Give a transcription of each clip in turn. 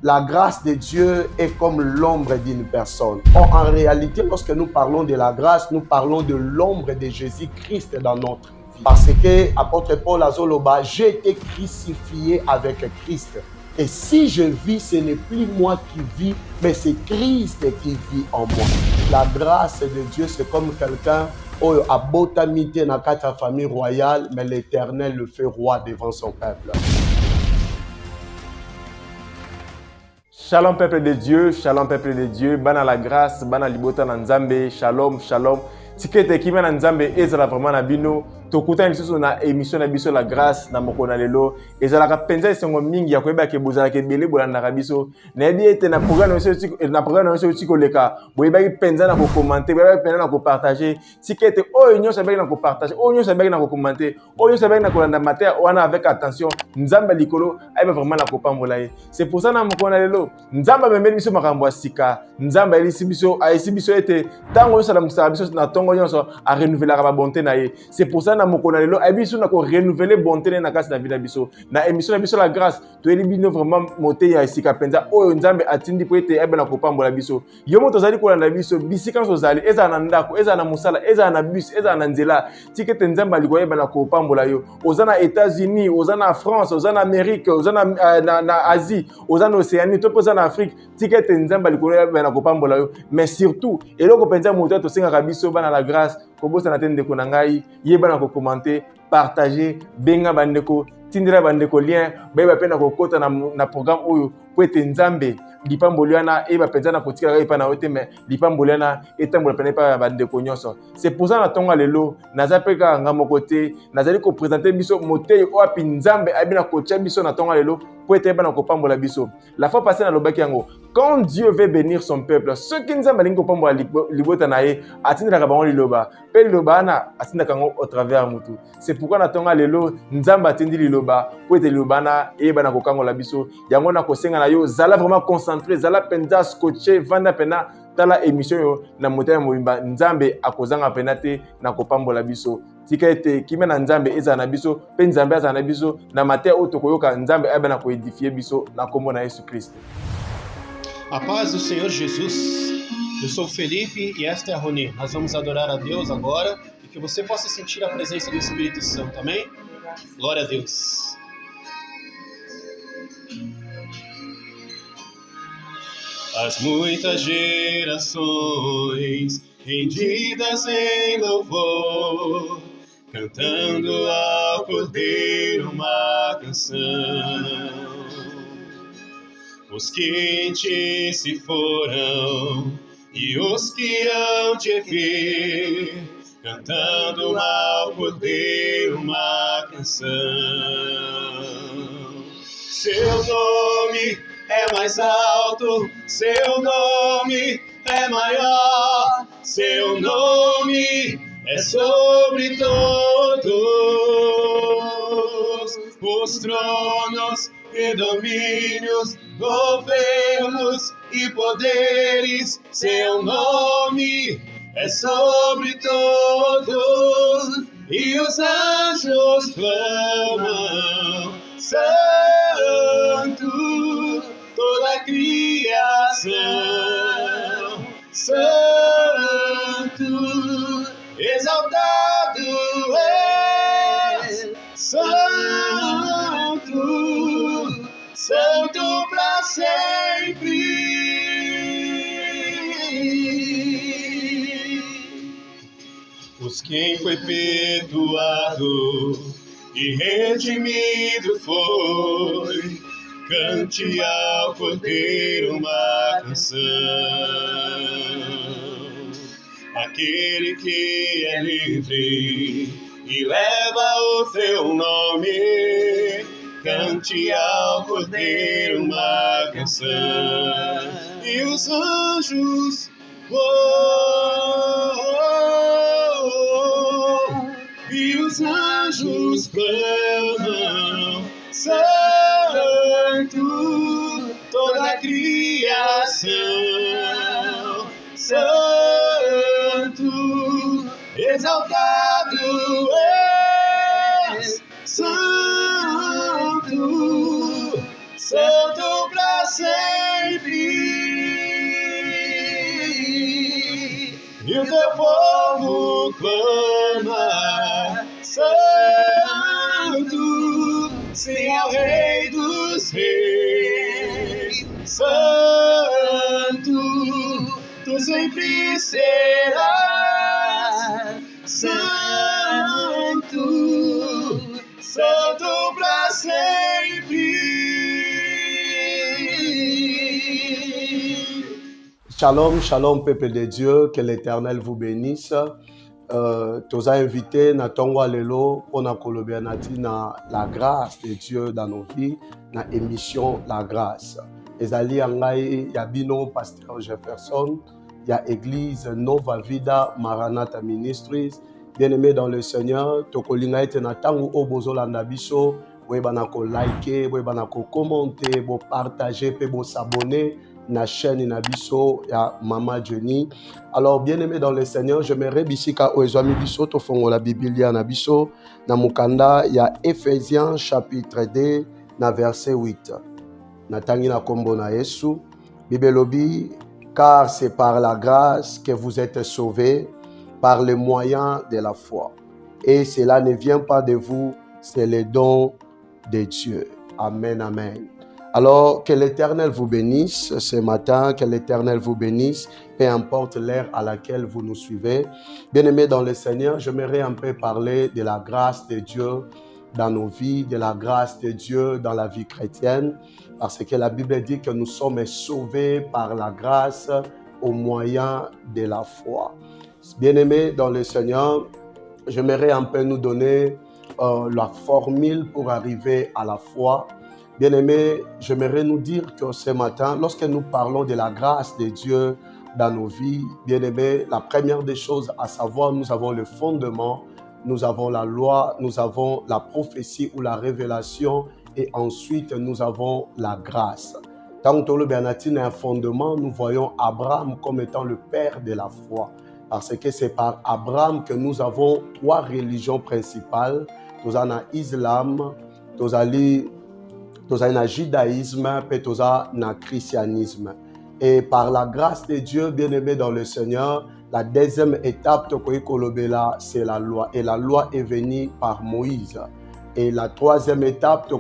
la grâce de Dieu est comme l'ombre d'une personne. Or, en réalité, lorsque nous parlons de la grâce, nous parlons de l'ombre de Jésus-Christ dans notre vie. Parce que, apôtre Paul Azoloba, j'ai été crucifié avec Christ. Et si je vis, ce n'est plus moi qui vis, mais c'est Christ qui vit en moi. La grâce de Dieu, c'est comme quelqu'un qui a botamité dans la famille royale, mais l'Éternel le fait roi devant son peuple. Shalom peuple de Dieu, bana la grâce, bana libota na Nzambe, shalom, shalom. Tikete kima na Nzambe ezala vraiment na bino. Tokuta lisusu na émission na biso la grâce na mokona lelo. Ezala ka penza esengo mingi ya koyeba ke bozala ke bele bolanda ka biso. Na yebi ete na programme na tiko leka. Boyeba ki penza na ko commenter, boyeba penza na ko partager. Tikete oyo nyonso sabaki na ko partager, oyo nyonso sabaki na ko commenter, oyo nyonso sabaki na ko landa mater wana avec attention. Nzambe likolo aiba vraiment na ko pambola ye. C'est pour ça na mokona lelo. Nzambe memeli biso makambo ya sika. Nzambe elisi biso ete tango nyonso na musala biso na tongo nyonso a renouveler ba bonté na ye. C'est pour ça na mokona lelo abiso na ko renouveler bonté na kasi na vida biso. Na émission na biso la grâce, to eli bino vraiment moté ya sika penza oyo Nzambe atindi po ete aiba na ko pambola biso. Yo moto zali ko landa biso bisika so zali eza na ndako, eza na musala, eza na bus, eza na nzela. Tikete Nzambe aliko aiba na ko pambola yo. Oza na États-Unis, oza na France, oza na Amérique, oza na Asie, oza na Océanie, to poza na Afrique. Tikete Nzambe aliko aiba na ko pambola yo. Mais surtout, eloko penza moto to singa biso bana la grâce, ko bosa na tende ko na ngai, yeba na ko commenter, partager, benga bandeko, tindira bandeko lien, ba pena ko kota na programme oyo po ete Nzambe lipamboliana eba penza na kotika epa na ote mais lipamboliana etambola pena pa bandeko nyonso. C'est pour ça na tonga lelo nazapeka ngamo côté nazali ko présenter biso moteyi o api Nzambe abina ko tia biso na tonga lelo po ete eba na ko pambola biso. La fois passée na lobaki yango, quand Dieu veut bénir son peuple, ceux qui Nzambe lingo pambola libota na ye atindaka bango liloba pe liloba na atindaka ngo au travers mutu. C'est pourquoi na tonga lelo Nzambe atindi liloba po ete liloba na eba na ko kangola biso yango na ko senga na yo zala vraiment concentré, zala penza scotché vanda pena tala émission yo na motema mobimba Nzambe akozanga penate na kopambola biso. Tika ete kime na Nzambe eza na biso pe Nzambe eza na biso na matin oyo tokoyoka Nzambe aba na koedifier biso na kombo na Yesu Kristo. A paz do Senhor Jesus. Eu sou o Felipe e esta é a Rony. Nós vamos adorar a Deus agora e que você possa sentir a presença do Espírito Santo, amém? Glória a Deus. As muitas gerações rendidas em louvor, cantando ao Cordeiro uma canção. Os que em ti se foram e os que hão de vir, cantando ao Cordeiro uma canção. Seu nome é mais alto, seu nome é maior, seu nome é sobre todos os tronos e domínios, governos e poderes. Seu nome é sobre todos e os anjos clamam: Santo, toda a criação, Santo, exaltado és, Santo, Santo para sempre. Os quem foi perdoado e redimido foi, cante ao Cordeiro uma canção. Aquele que é livre e leva o teu nome, cante ao Cordeiro uma canção. E os anjos, e os anjos clamam: Santo, toda a criação, Santo, exaltado és, Santo, Santo para sempre. e o teu povo clama: Santo, Senhor Rei dos Reis, Santo, tu sempre serás, Santo, Santo para sempre. Shalom, shalom, peuple de Dieu, que l'Éternel vous bénisse. Toza invité na tongo lelo pona kolobia nati na la grâce de Dieu dans nos vies, na émission La Grâce. Ezali angai ya bino Pasteur Jefferson, ya Église Nova Vida Maranatha Ministries. Bien-aimé dans le Seigneur, tokolinga ete na tango obozolanda biso, boyebana ko liker, boyebana ko commenter, bo partager pe bo s'abonner na chaîne na biso ya Mama Jenny. Alors bien-aimé dans le Seigneur, je me rebisika oezwami biso to fongo la Biblia na biso na mukanda ya Ephésiens chapitre 2 na verset 8. Na tangi na kombo na Yesu, Bibelobi, car c'est par la grâce que vous êtes sauvés par le moyen de la foi. Et cela ne vient pas de vous, c'est le don de Dieu. Amen, amen. Alors, que l'Éternel vous bénisse ce matin, que l'Éternel vous bénisse, peu importe l'ère à laquelle vous nous suivez. Bien-aimés dans le Seigneur, j'aimerais un peu parler de la grâce de Dieu dans nos vies, de la grâce de Dieu dans la vie chrétienne, parce que la Bible dit que nous sommes sauvés par la grâce au moyen de la foi. Bien-aimés dans le Seigneur, j'aimerais un peu nous donner la formule pour arriver à la foi. Bien-aimés, j'aimerais nous dire que ce matin, lorsque nous parlons de la grâce de Dieu dans nos vies, bien-aimés, la première des choses à savoir, nous avons le fondement, nous avons la loi, nous avons la prophétie ou la révélation et ensuite nous avons la grâce. Tant que nous avons un fondement, nous voyons Abraham comme étant le père de la foi. Parce que c'est par Abraham que nous avons trois religions principales. Nous avons l'islam, nous avons le judaïsme et le christianisme. Et par la grâce de Dieu, bien-aimé dans le Seigneur, la deuxième étape, c'est la loi. Et la loi est venue par Moïse. Et la troisième étape,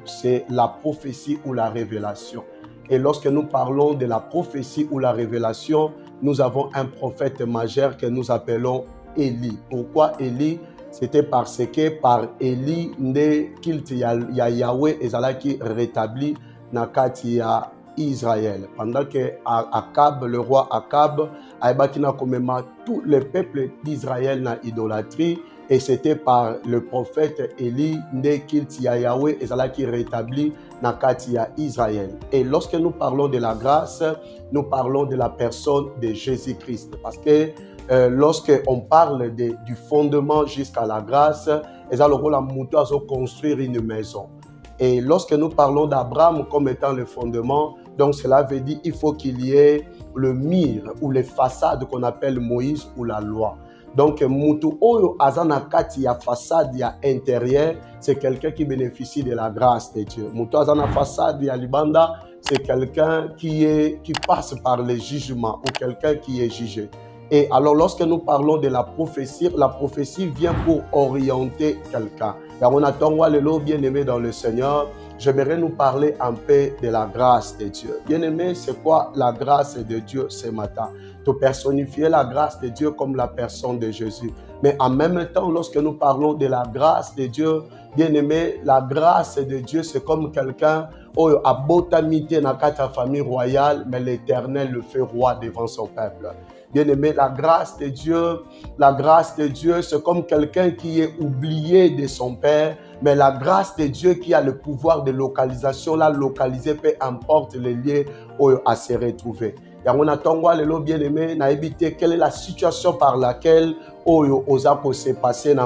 c'est la prophétie ou la révélation. Et lorsque nous parlons de la prophétie ou la révélation, nous avons un prophète majeur que nous appelons Élie. Pourquoi Élie? C'était parce que par Élie, Yahweh ezalaki rétabli na kati ya Israël. Pendant que Akab, le roi Akab, aibaki na komema tout le peuple d'Israël na idolâtrie, et c'était par le prophète Élie que Yahweh ezalaki rétabli na kati ya Israël. Et lorsque nous parlons de la grâce, nous parlons de la personne de Jésus-Christ, parce que lorsque on parle du fondement jusqu'à la grâce, ils ont construire une maison. Et lorsque nous parlons d'Abraham comme étant le fondement, donc cela veut dire qu'il faut qu'il y ait le mur ou les façades qu'on appelle Moïse ou la loi. Donc, Moutou Oyo Azana Kati ya façade ya intérieur, c'est quelqu'un qui bénéficie de la grâce de Dieu. Moutou Azana façade ya Libanda, c'est quelqu'un qui passe par les jugements ou quelqu'un qui est jugé. Et alors, lorsque nous parlons de la prophétie vient pour orienter quelqu'un. Et on attend le bien-aimé dans le Seigneur. J'aimerais nous parler un peu de la grâce de Dieu. Bien-aimé, c'est quoi la grâce de Dieu ce matin? De personnifier la grâce de Dieu comme la personne de Jésus. Mais en même temps, lorsque nous parlons de la grâce de Dieu, bien-aimé, la grâce de Dieu, c'est comme quelqu'un qui a botamité dans la famille royale, mais l'Éternel le fait roi devant son peuple. Bien-aimé, la grâce de Dieu, c'est comme quelqu'un qui est oublié de son Père, mais la grâce de Dieu qui a le pouvoir de localisation, la localiser, peu importe les lieux où à se retrouver. Et on attend le bien-aimé, n'a évité quelle est la situation par laquelle Oza peut se passer.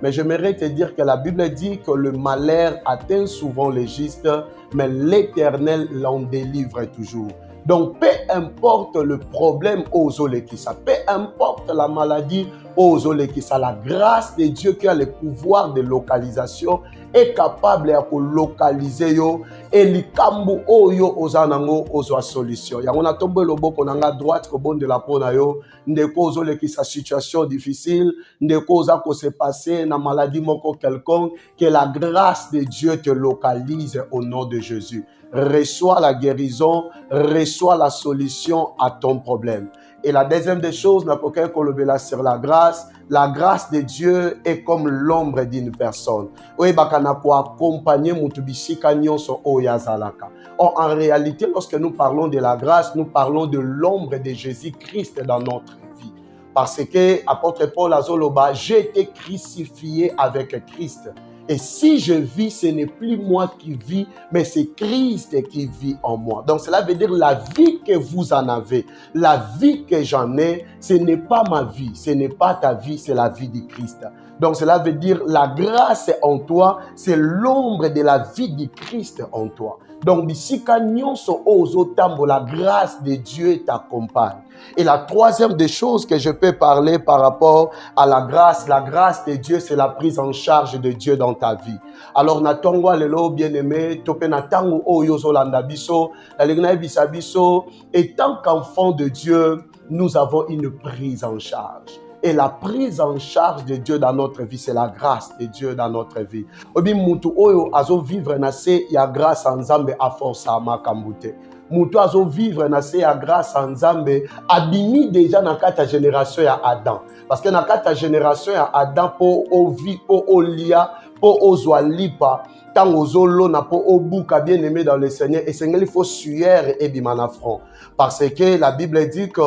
Mais j'aimerais te dire que la Bible dit que le malheur atteint souvent les justes, mais l'Éternel l'en délivre toujours. Donc, peu importe le problème aux Olekissa, peu importe la maladie aux Olekissa, la grâce de Dieu qui a le pouvoir de localisation est capable de localiser yo et likambu oyo ozanango ozwa solution. Ya on a tombé le boko nanga droite ko bon de la pona yo ndeko ozole ki sa situation difficile ndeko oza ko se passer na maladie moko quelconque, que la grâce de Dieu te localise au nom de Jésus. Reçois la guérison, reçois la solution à ton problème. Et la deuxième des choses, sur la grâce de Dieu est comme l'ombre d'une personne. Or, en réalité, lorsque nous parlons de la grâce, nous parlons de l'ombre de Jésus-Christ dans notre vie. Parce que, apôtre Paul Azoloba, j'ai été crucifié avec Christ. Et si je vis, ce n'est plus moi qui vis, mais c'est Christ qui vit en moi. Donc cela veut dire la vie que vous en avez, la vie que j'en ai, ce n'est pas ma vie, ce n'est pas ta vie, c'est la vie de Christ. Donc cela veut dire la grâce en toi, c'est l'ombre de la vie de Christ en toi. Donc, la grâce de Dieu t'accompagne. Et la troisième des choses que je peux parler par rapport à la grâce de Dieu, c'est la prise en charge de Dieu dans ta vie. Alors, natongwa lelo bien-aimé, tope natango o yozolanda biso, la legna bisa biso, et tant qu'enfant de Dieu, nous avons une prise en charge. Et la prise en charge de Dieu dans notre vie, c'est la grâce de Dieu dans notre vie. Obi mutu oyo azo vivre na se ya grâce en Nzambe a force ama kambute. Mutu azo vivre na se ya grâce en Nzambe abimi déjà na kata génération ya Adam. Parce que na kata génération ya Adam po ovi po olia po ozwa lipa tango zolo na po obuka bien aimé dans le Seigneur et Seigneur il faut sueur et bimana front. Parce que la Bible dit que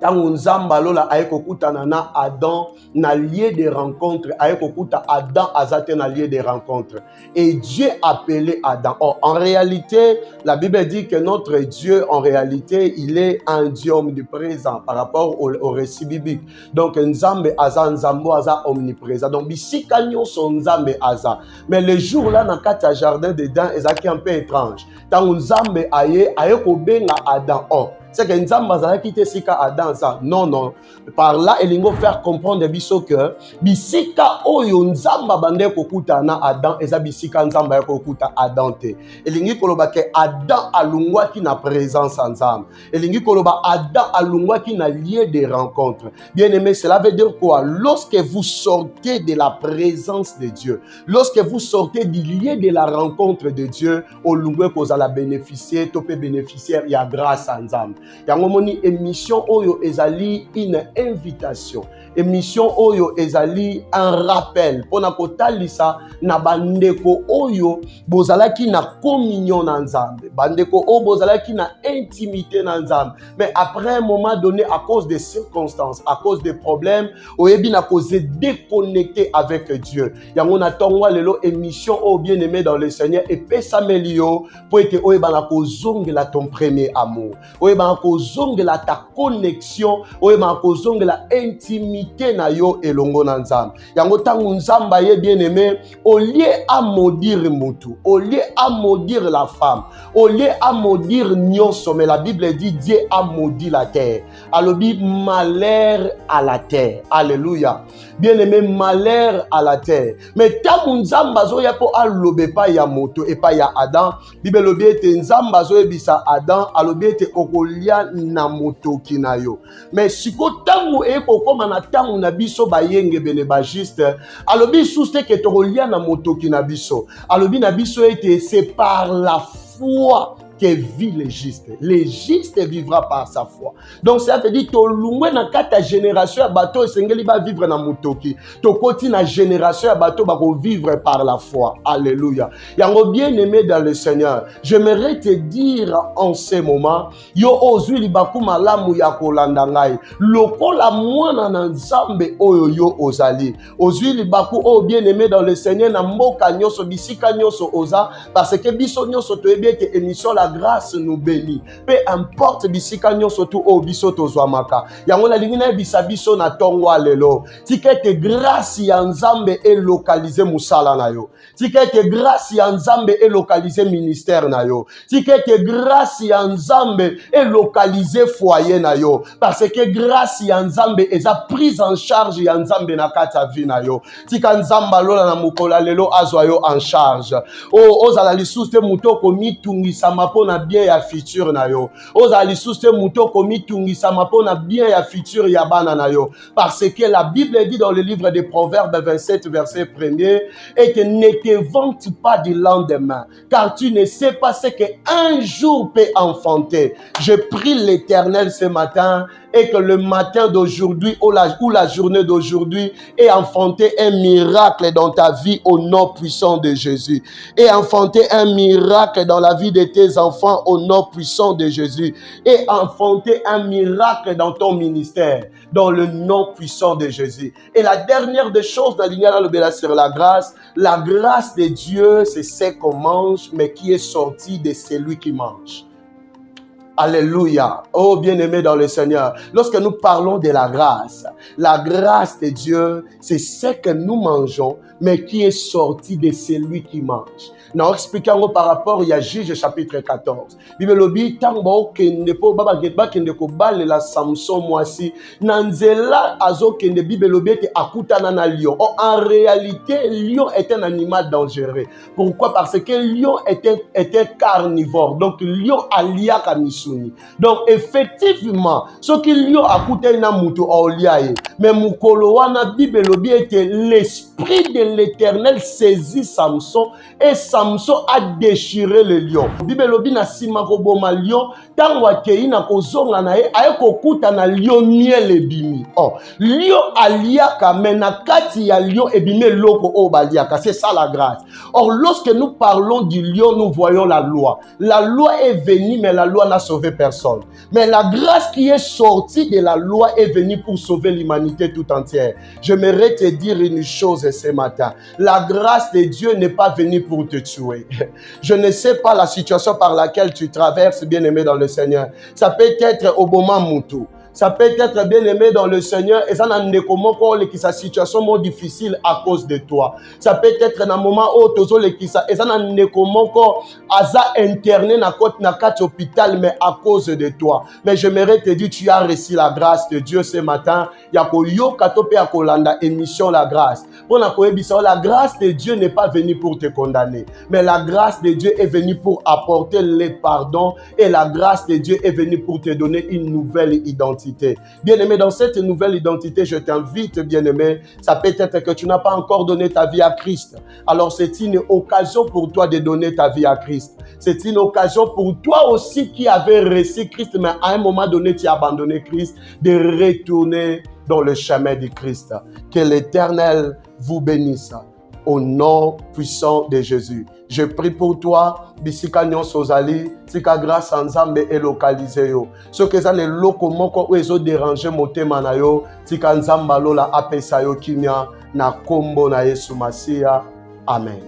tango nzamba lola ayekokutana na Adam na lieu de rencontre, ayekokuta Adam azate na lieu de rencontre. Et Dieu appelait Adam. Or, en réalité, la Bible dit que notre Dieu, en réalité, il est un Dieu omniprésent par rapport au récit biblique. Donc, nzambe aza nzambo aza omniprésent. Donc, bisika nyonso nzambe aza. Mais le jour là, dans le jardin d'Éden, ezaki un peu étrange. Tango nzambe ayekobenga Adam. Or, c'est que Nzamba a quitté Sika Adam ça. Non, non. Par là, il faut faire comprendre biso que bisika oyo Nzamba bande kokuta na Adam eza bisika Nzamba ya kokuta Adam te. Elingi koloba ke Adam alungwa ki na présence Nzamba. Elingi koloba Adam alungwa ki na lieu de rencontre. Bien aimé, cela veut dire quoi? Lorsque vous sortez de la présence de Dieu, lorsque vous sortez du lieu de la rencontre de Dieu, au lungwe ko la bénéficier, topé bénéficiaire, il y a grâce à Nzamba. Yango moni émission oyo ezali une invitation. Émission oyo ezali un rappel pona kotalisa na bandeko oyo bozalaki na communion na Nzambe. Bandeko oyo bozalaki na intimité na Nzambe. Mais après un moment donné, à cause des circonstances, à cause des problèmes, oyebi na cause déconnecté avec Dieu. Yango na tongwa lelo émission oyo bien aimé dans le Seigneur et pesa melio pour que oyeba na kozongela ton premier amour. Oyeba kozongela ta connexion, oyeba kozongela intimité na yo elongo na Nzambe. Yango tango Nzamba ye bien aimé, au lieu à maudire mutu, au lieu à maudire la femme, au lieu à maudire nyonso, mais la Bible dit Dieu a maudit la terre. Alobi malheur à la terre. Alléluia. Bien aimé, malheur à la terre. Mais tango Nzamba zo ya po alobe pa ya moto et pa ya Adam, Bible lobi ete Nzamba zo ebisa Adam, alobi ete okolia na moto kinayo. Mais siko tango eko koma na tango na biso bayenge bene ba juste, alobi souste ke tokolia na moto kinabiso. Alobi na biso ete c'est par la foi que vit le juste. Le juste vivra par sa foi. Donc ça veut dire que l'ungwe na kata génération ya bato esengeli ba vivre na mutoki. To koti na génération ya bato ba ko vivre par la foi. Alléluia. Yango bien aimé dans le Seigneur, j'aimerais te dire en ce moment, yo ozwi libaku malamu ya kolanda ngai. Lokola mwana na Nzambe oyo yo ozali. Ozwi libaku o bien aimé dans le Seigneur na mboka nyonso bisika nyonso oza parce que biso nyonso toyebi ke émission la grâce nous bénit. Peu importe bisika nyonso tu o biso tozwamaka. Yango na lingina bisa biso na tongwa lelo. Tikete grâce ya Nzambe e localiser musala na yo. Tikete grâce ya Nzambe e localiser ministère na yo. Tikete grâce ya Nzambe e localiser foyer na yo. Parce que grâce ya Nzambe eza prise en charge ya Nzambe na kata vie na yo. Tika Nzamba lola na mukola lelo azwa yo en charge. Ozala lisusu te mutoko mitungisama pona bien ya futur na yo. Ozala lisusu te mutoko mitungisama pona bien ya futur ya bana na yo. Parce que la Bible dit dans le livre des Proverbes 27 verset 1er et que ne te vante pas du lendemain car tu ne sais pas ce qu'un jour peut enfanter. Je prie l'Éternel ce matin et que le matin d'aujourd'hui ou la journée d'aujourd'hui ait enfanté un miracle dans ta vie au nom puissant de Jésus. Et enfanté un miracle dans la vie de tes enfants au nom puissant de Jésus. Et enfanté un miracle dans ton ministère dans le nom puissant de Jésus. Et la dernière des choses dans l'ignorance le béla sur la grâce de Dieu, c'est ce qu'on mange, mais qui est sorti de celui qui mange. Alléluia. Oh, bien-aimé dans le Seigneur. Lorsque nous parlons de la grâce de Dieu, c'est ce que nous mangeons, mais qui est sorti de celui qui mange. Nous expliquons par rapport à Juge chapitre 14. Bible obi tango kende po baba getba kende ko bale la Samson moisi nanzela azo kende Bible obi te akutana na lion. Oh, en réalité, lion est un animal dangereux. Pourquoi? Parce que lion était carnivore. Donc lion alia kamisuni. Donc effectivement, ce que lion akutana na mutu oliaye. Mais mukolo wana Bible obi était l'esprit de l'Éternel saisit Samson et Samson a déchiré le lion. Bible obi na sima ko boma lion tango akei na kozonga na ye aye kokuta na lion miel ebimi. Oh, lion aliaka mais na kati ya lion ebimi loko o baliaka, c'est ça la grâce. Or lorsque nous parlons du lion, nous voyons la loi. La loi est venue mais la loi n'a sauvé personne. Mais la grâce qui est sortie de la loi est venue pour sauver l'humanité tout entière. J'aimerais te dire une chose ce matin. La grâce de Dieu n'est pas venue pour te tuer. Je ne sais pas la situation par laquelle tu traverses, bien-aimé dans le Seigneur. Ça peut être au moment moutou. Ça peut être bien aimé dans le Seigneur et ça n'a pas qui sa situation difficile à cause de toi. Ça peut être dans un moment où tu ça et ça n'a pas interné dans quatre hôpital mais à cause de toi. Mais j'aimerais te dire tu as reçu la grâce de Dieu ce matin. Yako yo katope akolanda émission la grâce. Pour la grâce de Dieu n'est pas venue pour te condamner, mais la grâce de Dieu est venue pour apporter le pardon et la grâce de Dieu est venue pour te donner une nouvelle identité. Bien-aimé, dans cette nouvelle identité, je t'invite, bien-aimé, ça peut être que tu n'as pas encore donné ta vie à Christ. Alors c'est une occasion pour toi de donner ta vie à Christ. C'est une occasion pour toi aussi qui avait reçu Christ, mais à un moment donné, tu as abandonné Christ, de retourner dans le chemin du Christ. Que l'Éternel vous bénisse. Au nom puissant de Jésus. Je prie pour toi, bisika nyonso ozali, tika grâce Nzambe est localisé yo. Ce que ça ne loko moko ou ezo déranger motema na yo, tika Nzamba lola apesa yo kimia na kombo na Yesu Masia. Amen.